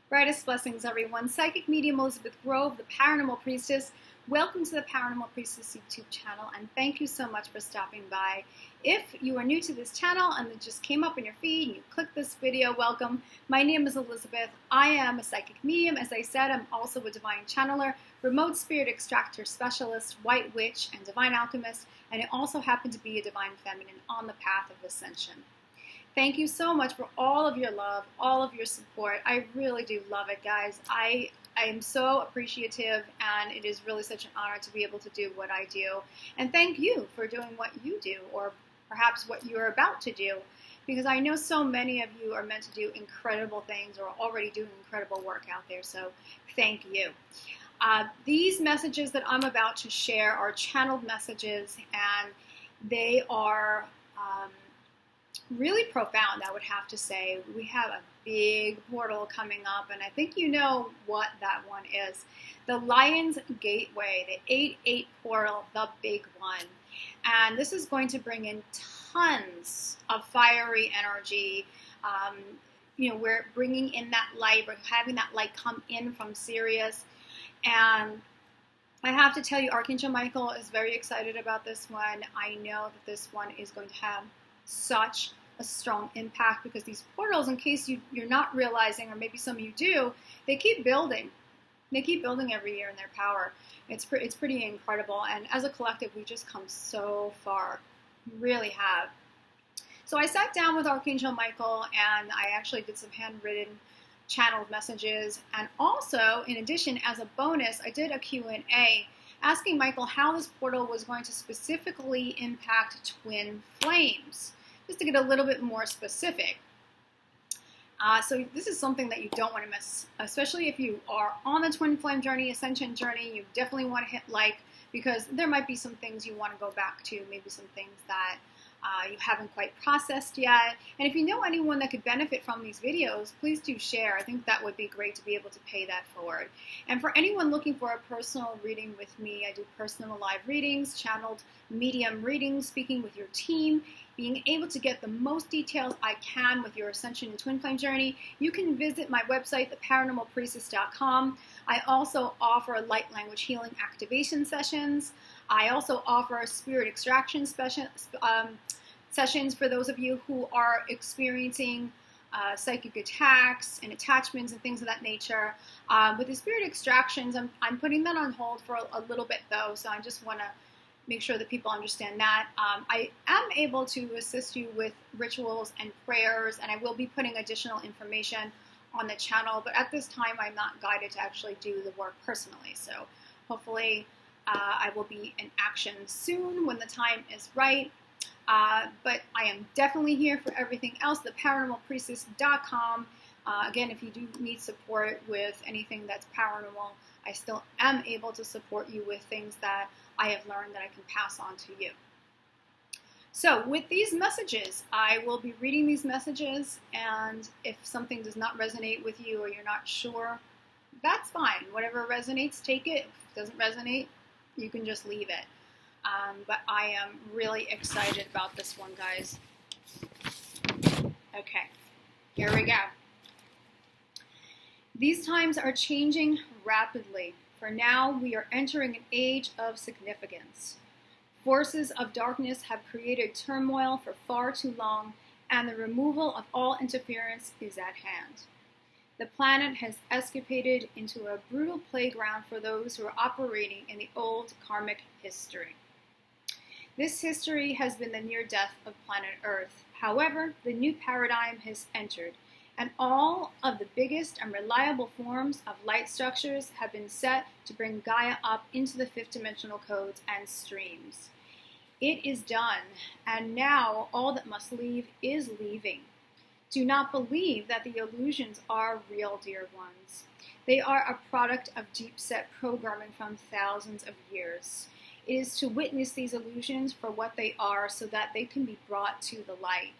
Brightest blessings, everyone. Psychic medium Elizabeth Grove, the Paranormal Priestess. Welcome to the Paranormal Priestess YouTube channel, and thank you so much for stopping by. If you are new to this channel and it just came up in your feed and you clicked this video, welcome. My name is Elizabeth. I am a psychic medium. As I said, I'm also a divine channeler, remote spirit extractor specialist, white witch, and divine alchemist, and I also happen to be a divine feminine on the path of ascension. Thank you so much for all of your love, all of your support. I really do love it, guys. I am so appreciative, and it is really such an honor to be able to do what I do. And thank you for doing what you do, or perhaps what you're about to do, because I know so many of you are meant to do incredible things or already doing incredible work out there, so thank you. These messages that I'm about to share are channeled messages, and they are really profound, I would have to say. We have a big portal coming up, and I think you know what that one is. The Lion's Gateway, the 8-8 portal, the big one. And this is going to bring in tons of fiery energy. We're bringing in that light, we're having that light come in from Sirius. And I have to tell you, Archangel Michael is very excited about this one. I know that this one is going to have such a strong impact, because these portals, in case you're not realizing, or maybe some of you do, they keep building. They keep building every year in their power. It's pretty incredible, and as a collective, we just come so far. We really have. So I sat down with Archangel Michael, and I actually did some handwritten channeled messages, and also, in addition, as a bonus, I did a Q&A asking Michael how this portal was going to specifically impact twin flames, just to get a little bit more specific. So this is something that you don't want to miss, especially if you are on the twin flame journey, ascension journey. You definitely want to hit like, because there might be some things you want to go back to, maybe some things that you haven't quite processed yet. And if you know anyone that could benefit from these videos, please do share. I think that would be great to be able to pay that forward. And for anyone looking for a personal reading with me, I do personal live readings, channeled medium readings, speaking with your team, being able to get the most details I can with your ascension and twin flame journey. You can visit my website, theparanormalpriestess.com. I also offer light language healing activation sessions. I also offer spirit extraction sessions for those of you who are experiencing psychic attacks and attachments and things of that nature. With the spirit extractions, I'm putting that on hold for a little bit, though, so I just want to make sure that people understand that. I am able to assist you with rituals and prayers, and I will be putting additional information on the channel, but at this time I'm not guided to actually do the work personally, so hopefully I will be in action soon when the time is right. But I am definitely here for everything else, theparanormalpriestess.com. Again, if you do need support with anything that's paranormal, I still am able to support you with things that I have learned that I can pass on to you. So with these messages, I will be reading these messages, and if something does not resonate with you or you're not sure, that's fine. Whatever resonates, take it. If it doesn't resonate, you can just leave it. But I am really excited about this one, guys. Okay, here we go. These times are changing rapidly. For now, we are entering an age of significance. Forces of darkness have created turmoil for far too long, and the removal of all interference is at hand. The planet has escapaded into a brutal playground for those who are operating in the old karmic history. This history has been the near death of planet Earth. However, the new paradigm has entered, and all of the biggest and reliable forms of light structures have been set to bring Gaia up into the fifth dimensional codes and streams. It is done, and now all that must leave is leaving. Do not believe that the illusions are real, dear ones. They are a product of deep-set programming from thousands of years. It is to witness these illusions for what they are, so that they can be brought to the light.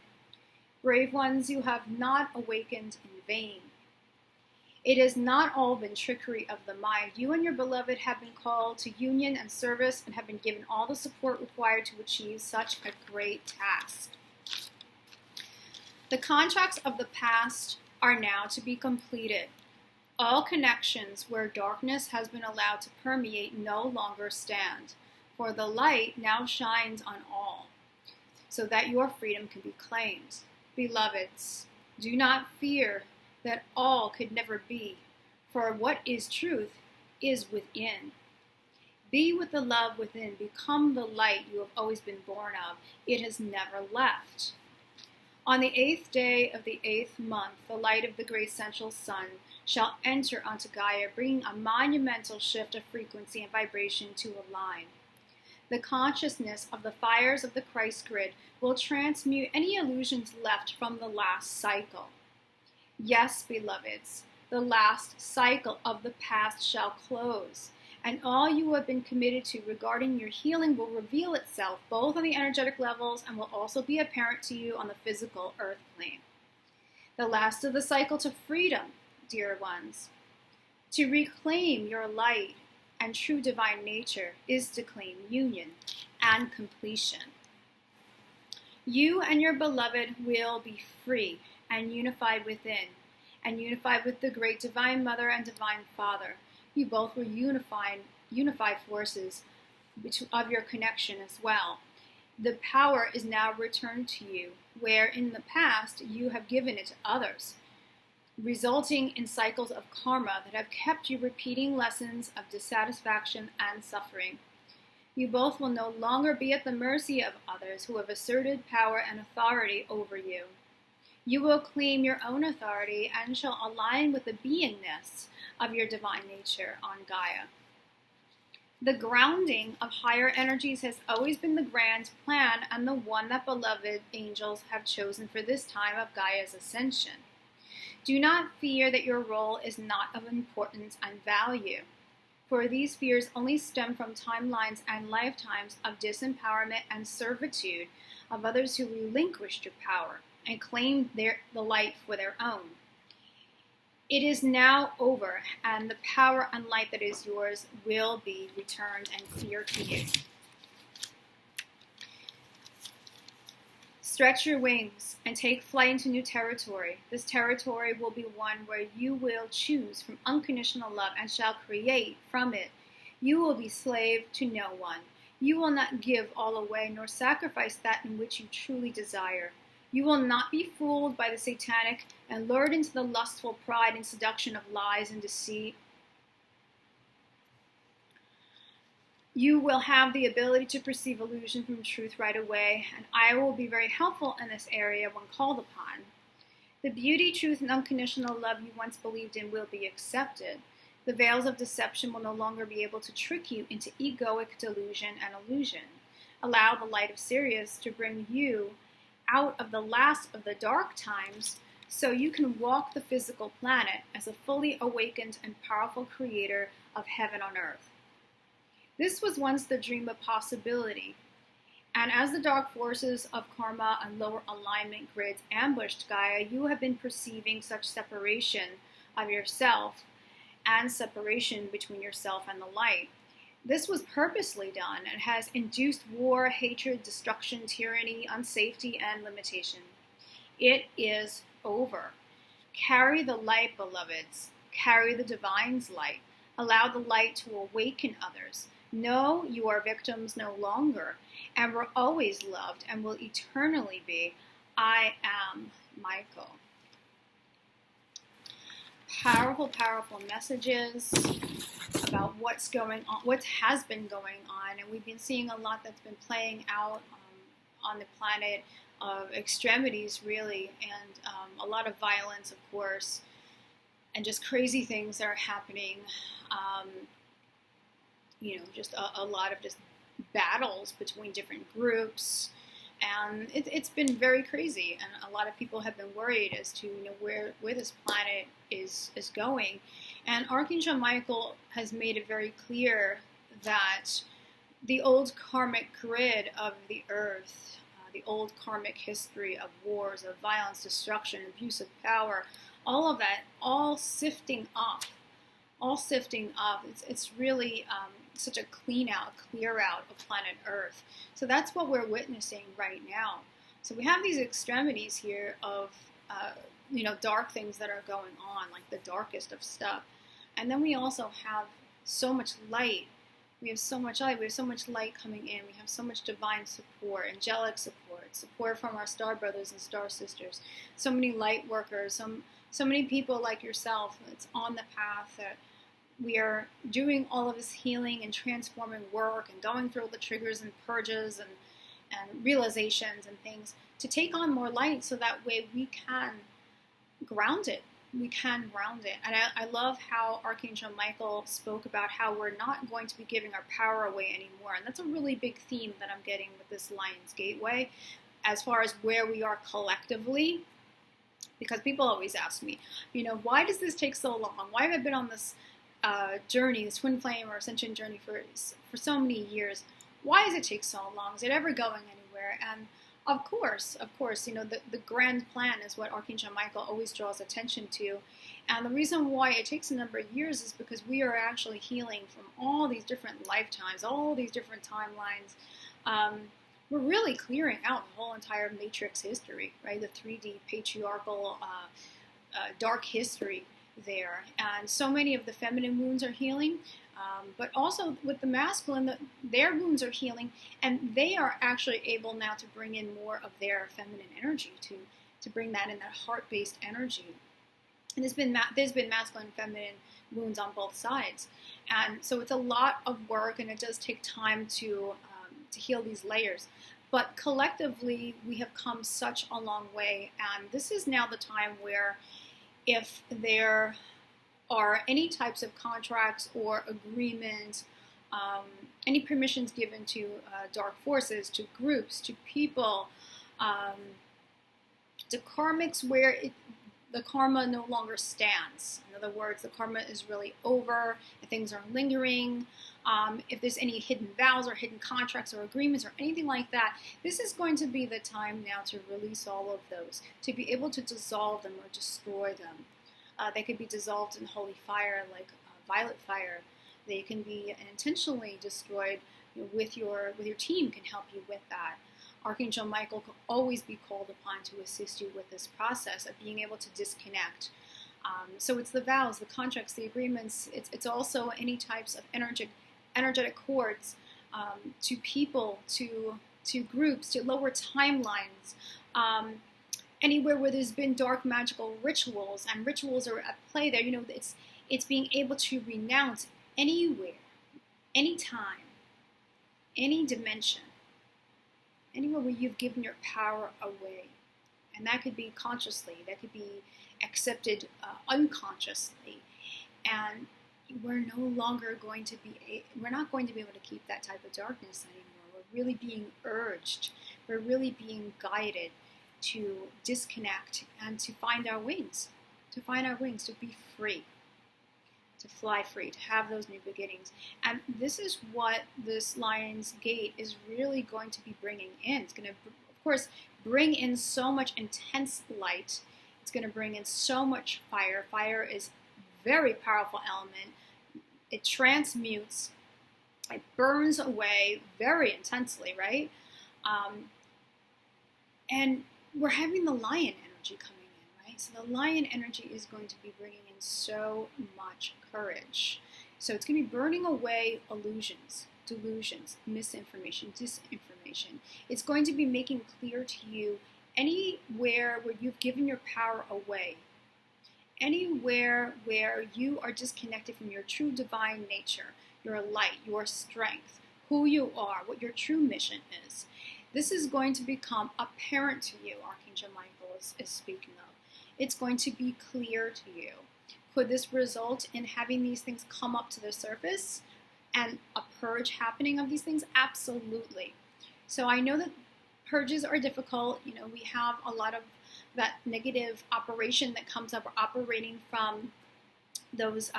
Brave ones, you have not awakened in vain. It has not all been trickery of the mind. You and your beloved have been called to union and service, and have been given all the support required to achieve such a great task. The contracts of the past are now to be completed. All connections where darkness has been allowed to permeate no longer stand, for the light now shines on all, so that your freedom can be claimed. Beloveds, do not fear that all could never be, for what is truth is within. Be with the love within. Become the light you have always been born of. It has never left. On the 8th day of the 8th month, the light of the great central sun shall enter onto Gaia, bringing a monumental shift of frequency and vibration to align. The consciousness of the fires of the Christ grid will transmute any illusions left from the last cycle. Yes, beloveds, the last cycle of the past shall close, and all you have been committed to regarding your healing will reveal itself both on the energetic levels and will also be apparent to you on the physical earth plane. The last of the cycle to freedom, dear ones. To reclaim your light and true divine nature is to claim union and completion. You and your beloved will be free and unified within, and unified with the great divine mother and divine father. You both were unified forces of your connection as well. The power is now returned to you, where in the past you have given it to others, resulting in cycles of karma that have kept you repeating lessons of dissatisfaction and suffering. You both will no longer be at the mercy of others who have asserted power and authority over you. You will claim your own authority and shall align with the beingness of your divine nature on Gaia. The grounding of higher energies has always been the grand plan and the one that beloved angels have chosen for this time of Gaia's ascension. Do not fear that your role is not of importance and value, for these fears only stem from timelines and lifetimes of disempowerment and servitude of others who relinquished your power and claimed the light for their own. It is now over, and the power and light that is yours will be returned and clear to you. Stretch your wings and take flight into new territory. This territory will be one where you will choose from unconditional love and shall create from it. You will be slave to no one. You will not give all away, nor sacrifice that in which you truly desire. You will not be fooled by the satanic and lured into the lustful pride and seduction of lies and deceit. You will have the ability to perceive illusion from truth right away, and I will be very helpful in this area when called upon. The beauty, truth, and unconditional love you once believed in will be accepted. The veils of deception will no longer be able to trick you into egoic delusion and illusion. Allow the light of Sirius to bring you out of the last of the dark times so you can walk the physical planet as a fully awakened and powerful creator of heaven on earth. This was once the dream of possibility, and as the dark forces of karma and lower alignment grids ambushed Gaia, you have been perceiving such separation of yourself and separation between yourself and the light. This was purposely done and has induced war, hatred, destruction, tyranny, unsafety, and limitation. It is over. Carry the light, beloveds. Carry the divine's light. Allow the light to awaken others. Know you are victims no longer, and were always loved and will eternally be. I am Michael. Powerful, powerful messages about what's going on, what has been going on, and we've been seeing a lot that's been playing out on the planet of extremities, really, and a lot of violence, of course, and just crazy things that are happening. Just a lot of just battles between different groups, and it's been very crazy, and a lot of people have been worried as to where this planet is going. And Archangel Michael has made it very clear that the old karmic grid of the earth, the old karmic history of wars, of violence, destruction, abuse of power, all of that, all sifting off. It's really such a clear out of planet Earth. So that's what we're witnessing right now. So we have these extremities here of dark things that are going on, like the darkest of stuff. And then we also have so much light. We have so much light. We have so much light coming in. We have so much divine support, angelic support from our star brothers and star sisters. So many light workers, so many people like yourself that's on the path, that we are doing all of this healing and transforming work and going through all the triggers and purges and realizations and things to take on more light, so that way we can ground it. We can ground it. And I love how Archangel Michael spoke about how we're not going to be giving our power away anymore. And that's a really big theme that I'm getting with this Lion's Gateway, as far as where we are collectively. Because people always ask me, why does this take so long? Why have I been on this journey, this twin flame or ascension journey for so many years? Why does it take so long? Is it ever going anywhere? And of course, the grand plan is what Archangel Michael always draws attention to. And the reason why it takes a number of years is because we are actually healing from all these different lifetimes, all these different timelines. We're really clearing out the whole entire matrix history, right? The 3D patriarchal dark history there. And so many of the feminine wounds are healing. But also with the masculine, their wounds are healing, and they are actually able now to bring in more of their feminine energy, to bring that in, that heart-based energy. And there's been masculine and feminine wounds on both sides, and so it's a lot of work, and it does take time to heal these layers. But collectively, we have come such a long way, and this is now the time where, if there are any types of contracts or agreements, any permissions given to dark forces, to groups, to people, to karmics where the karma no longer stands. In other words, the karma is really over, and things are lingering. If there's any hidden vows or hidden contracts or agreements or anything like that, this is going to be the time now to release all of those, to be able to dissolve them or destroy them. They could be dissolved in holy fire, like violet fire. They can be intentionally destroyed. With your team can help you with that. Archangel Michael can always be called upon to assist you with this process of being able to disconnect. So it's the vows, the contracts, the agreements. It's also any types of energetic cords to people, to groups, to lower timelines. Anywhere where there's been dark magical rituals, and rituals are at play there, it's being able to renounce anywhere, anytime, any dimension, anywhere where you've given your power away. And that could be consciously, that could be accepted unconsciously. And we're not going to be able to keep that type of darkness anymore. We're really being urged, we're really being guided to disconnect and to find our wings, to be free, to fly free, to have those new beginnings. And this is what this Lion's Gate is really going to be bringing in. It's going to, of course, bring in so much intense light. It's going to bring in so much fire. Fire is a very powerful element. It transmutes, it burns away very intensely, right? And we're having the lion energy coming in, right? So the lion energy is going to be bringing in so much courage. So it's going to be burning away illusions, delusions, misinformation, disinformation. It's going to be making clear to you anywhere where you've given your power away, anywhere where you are disconnected from your true divine nature, your light, your strength, who you are, what your true mission is. This is going to become apparent to you, Archangel Michael is speaking of. It's going to be clear to you. Could this result in having these things come up to the surface and a purge happening of these things? Absolutely. So I know that purges are difficult. We have a lot of that negative operation that comes up, or operating from those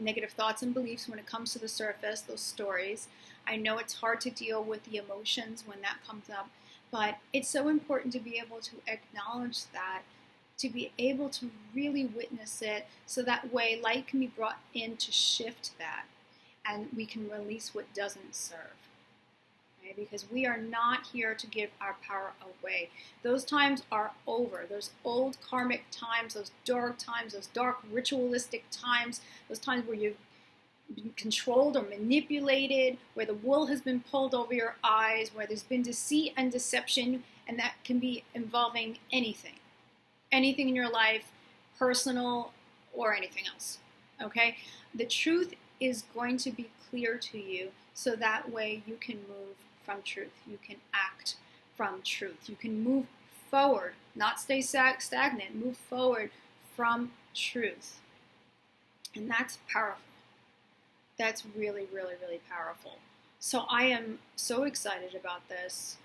negative thoughts and beliefs when it comes to the surface, those stories. I know it's hard to deal with the emotions when that comes up, but it's so important to be able to acknowledge that, to be able to really witness it, so that way light can be brought in to shift that, and we can release what doesn't serve. Okay? Because we are not here to give our power away. Those times are over. Those old karmic times, those dark ritualistic times, those times where you've been controlled or manipulated, where the wool has been pulled over your eyes, where there's been deceit and deception, and that can be involving anything in your life, personal or anything else. Okay? The truth is going to be clear to you, so that way you can move from truth. You can act from truth. You can move forward, not stay stagnant, move forward from truth. And that's powerful. That's really, really, really powerful. So I am so excited about this.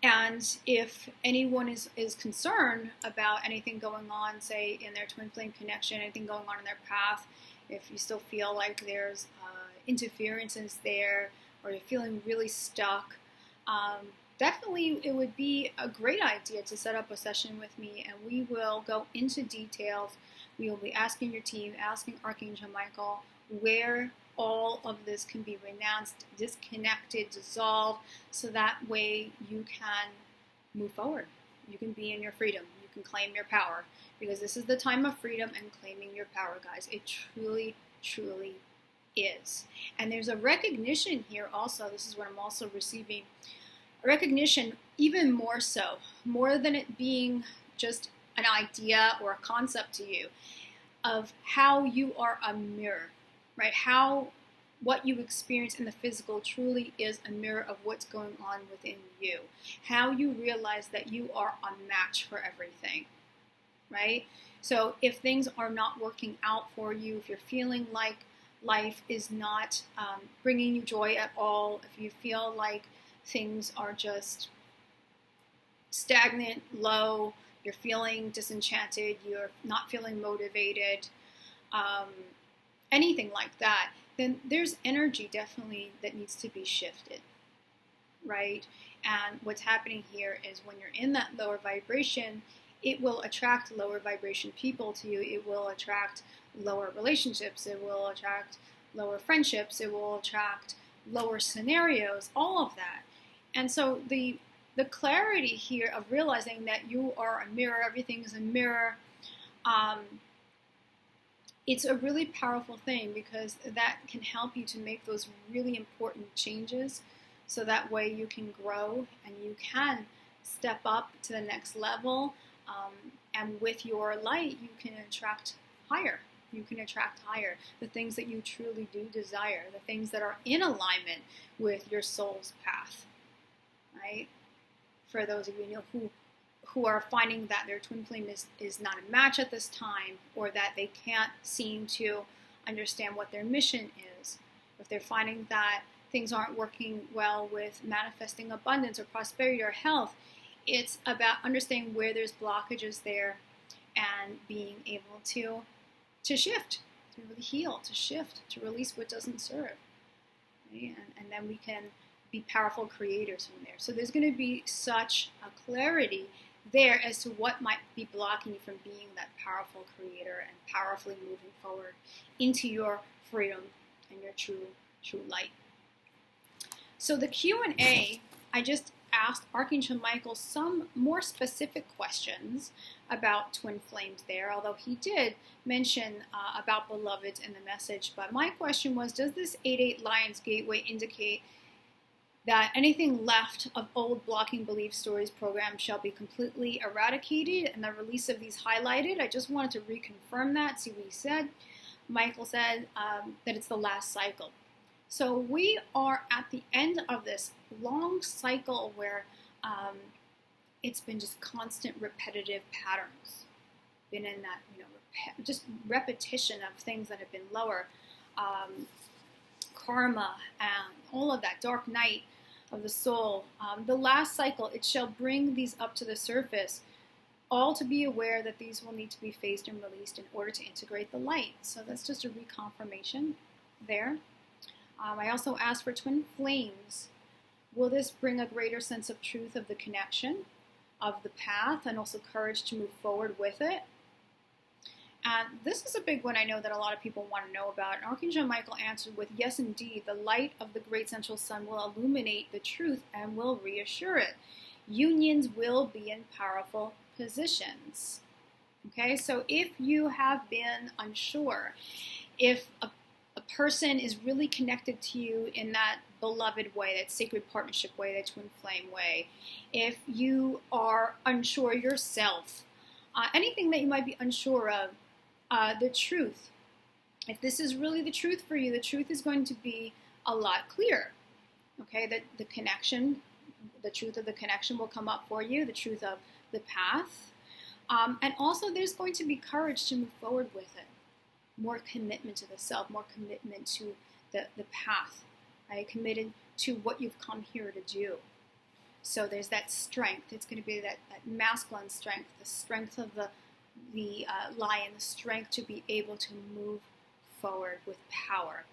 And if anyone is concerned about anything going on, say in their twin flame connection, anything going on in their path, if you still feel like there's interferences there, or you're feeling really stuck, definitely it would be a great idea to set up a session with me, and we will go into details. We will be asking your team, asking Archangel Michael, where all of this can be renounced, disconnected, dissolved, so that way you can move forward. You can be in your freedom. You can claim your power, because this is the time of freedom and claiming your power, guys. It truly, truly is. And there's a recognition here also. This is what I'm also receiving. A recognition, even more so, more than it being just an idea or a concept to you, of how you are a mirror, right? How what you experience in the physical truly is a mirror of what's going on within you. How you realize that you are a match for everything, right? So if things are not working out for you, if you're feeling like life is not bringing you joy at all, if you feel like things are just stagnant, low, you're feeling disenchanted, you're not feeling motivated, anything like that, then there's energy definitely that needs to be shifted, right? And what's happening here is when you're in that lower vibration, it will attract lower vibration people to you. It will attract lower relationships. It will attract lower friendships. It will attract lower scenarios, all of that. And so the clarity here of realizing that you are a mirror, everything is a mirror, it's a really powerful thing, because that can help you to make those really important changes, so that way you can grow and you can step up to the next level, and with your light you can attract higher. You can attract higher the things that you truly do desire, the things that are in alignment with your soul's path, right? For those of you who are finding that their twin flame is not a match at this time, or that they can't seem to understand what their mission is, if they're finding that things aren't working well with manifesting abundance or prosperity or health, it's about understanding where there's blockages there and being able to shift, to really heal, to shift, to release what doesn't serve. Right? And then we can be powerful creators from there. So there's going to be such a clarity there as to what might be blocking you from being that powerful creator and powerfully moving forward into your freedom and your true light. So the Q&A, I just asked Archangel Michael some more specific questions about twin flames there, although he did mention about beloveds in the message. But my question was, does this 8-8 Lions Gateway indicate that anything left of old blocking belief stories programs shall be completely eradicated, and the release of these highlighted? I just wanted to reconfirm that, see what he said. Michael said that it's the last cycle. So we are at the end of this long cycle where it's been just constant repetitive patterns, been in that, just repetition of things that have been lower, karma and all of that dark night of the soul. The last cycle, it shall bring these up to the surface, all to be aware that these will need to be faced and released in order to integrate the light. So that's just a reconfirmation there. I also asked for twin flames. Will this bring a greater sense of truth of the connection, of the path, and also courage to move forward with it? And this is a big one I know that a lot of people want to know about. And Archangel Michael answered with, yes, indeed, the light of the great central sun will illuminate the truth and will reassure it. Unions will be in powerful positions. Okay, so if you have been unsure, if a person is really connected to you in that beloved way, that sacred partnership way, that twin flame way, if you are unsure yourself, anything that you might be unsure of, the truth, if this is really the truth for you, the truth is going to be a lot clearer. Okay, that the connection, the truth of the connection will come up for you, the truth of the path. And also there's going to be courage to move forward with it. More commitment to the self, more commitment to the path, right? Committed to what you've come here to do. So there's that strength. It's going to be that masculine strength, the strength of the lion, the strength to be able to move forward with power.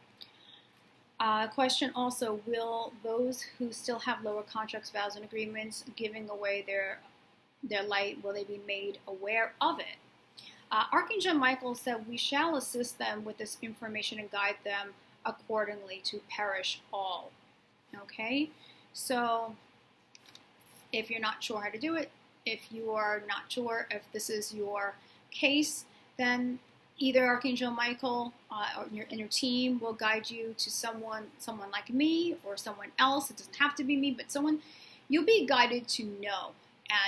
Question also, will those who still have lower contracts, vows, and agreements giving away their light, will they be made aware of it? Archangel Michael said, we shall assist them with this information and guide them accordingly to perish all. Okay? So, if you're not sure how to do it, if you are not sure if this is your case, then either Archangel Michael or your team will guide you to someone like me or someone else. It doesn't have to be me, but someone you'll be guided to know.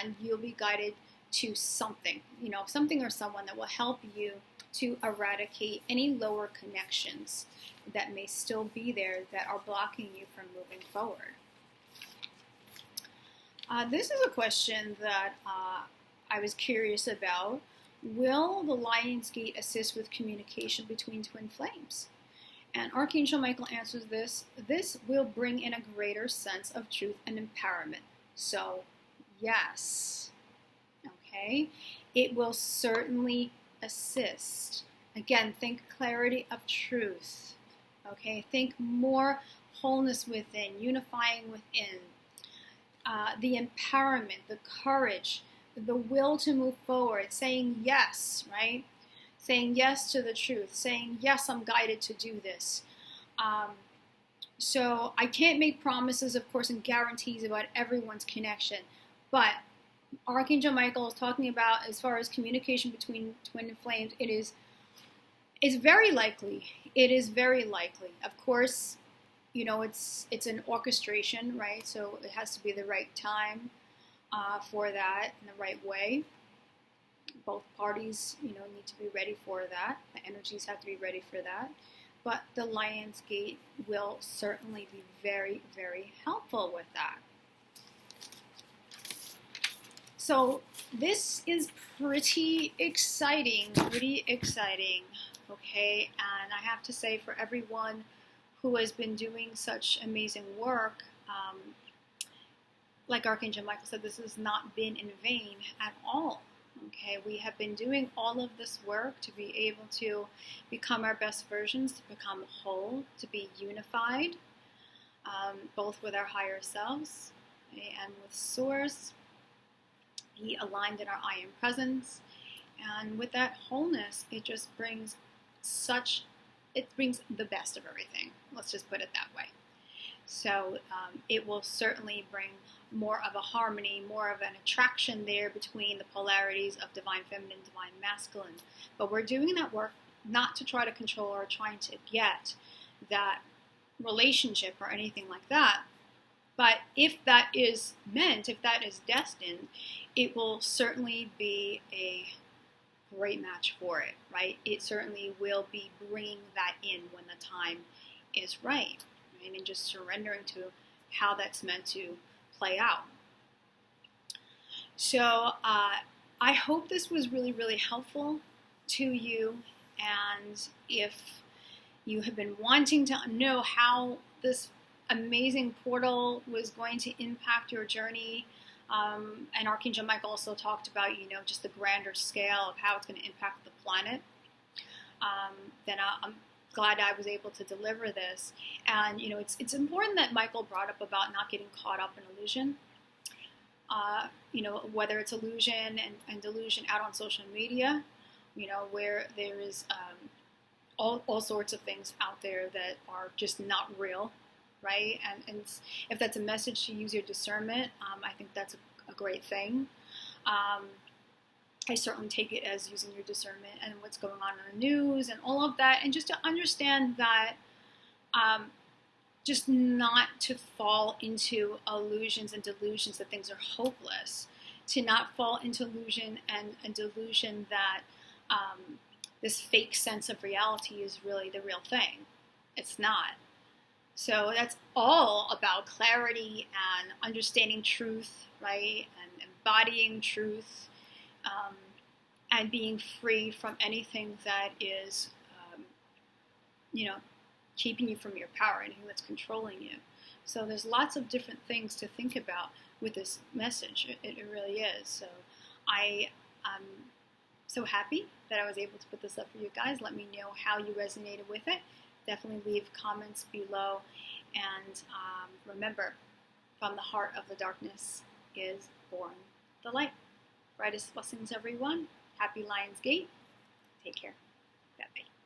And you'll be guided to something, something or someone that will help you to eradicate any lower connections that may still be there that are blocking you from moving forward. This is a question that I was curious about. Will the Lion's Gate assist with communication between twin flames? And Archangel Michael answers this. This will bring in a greater sense of truth and empowerment. So, yes, okay, it will certainly assist. Again, think clarity of truth, okay, think more wholeness within, unifying within, the empowerment, the courage, the will to move forward, saying yes, right, saying yes to the truth, saying yes, I'm guided to do this. So I can't make promises, of course, and guarantees about everyone's connection. But Archangel Michael is talking about, as far as communication between twin flames, it's very likely. It is very likely. Of course, it's an orchestration, right? So it has to be the right time for that in the right way. Both parties, need to be ready for that. The energies have to be ready for that. But the Lion's Gate will certainly be very, very helpful with that. So this is pretty exciting, okay? And I have to say, for everyone who has been doing such amazing work, like Archangel Michael said, this has not been in vain at all, okay? We have been doing all of this work to be able to become our best versions, to become whole, to be unified, both with our higher selves and with Source. Be aligned in our I Am presence, and with that wholeness, it just brings the best of everything. Let's just put it that way. So it will certainly bring more of a harmony, more of an attraction there between the polarities of divine feminine, divine masculine. But we're doing that work not to try to control or trying to get that relationship or anything like that. But if that is meant, if that is destined, it will certainly be a great match for it, right? It certainly will be bringing that in when the time is right, and just surrendering to how that's meant to play out. So I hope this was really, really helpful to you, and if you have been wanting to know how this amazing portal was going to impact your journey, and Archangel Michael also talked about, just the grander scale of how it's going to impact the planet, then I'm glad I was able to deliver this. And, it's important that Michael brought up about not getting caught up in illusion, whether it's illusion and delusion out on social media, where there is all sorts of things out there that are just not real, right? And if that's a message to use your discernment, I think that's a great thing. I certainly take it as using your discernment and what's going on in the news and all of that, and just to understand that, just not to fall into illusions and delusions that things are hopeless, to not fall into illusion and delusion that this fake sense of reality is really the real thing. It's not. So that's all about clarity and understanding truth, right? And embodying truth, and being free from anything that is, keeping you from your power, anything that's controlling you. So there's lots of different things to think about with this message. It really is. So I'm so happy that I was able to put this up for you guys. Let me know how you resonated with it. Definitely leave comments below. And remember, from the heart of the darkness is born the light. Brightest blessings, everyone. Happy Lions Gate. Take care. Bye-bye.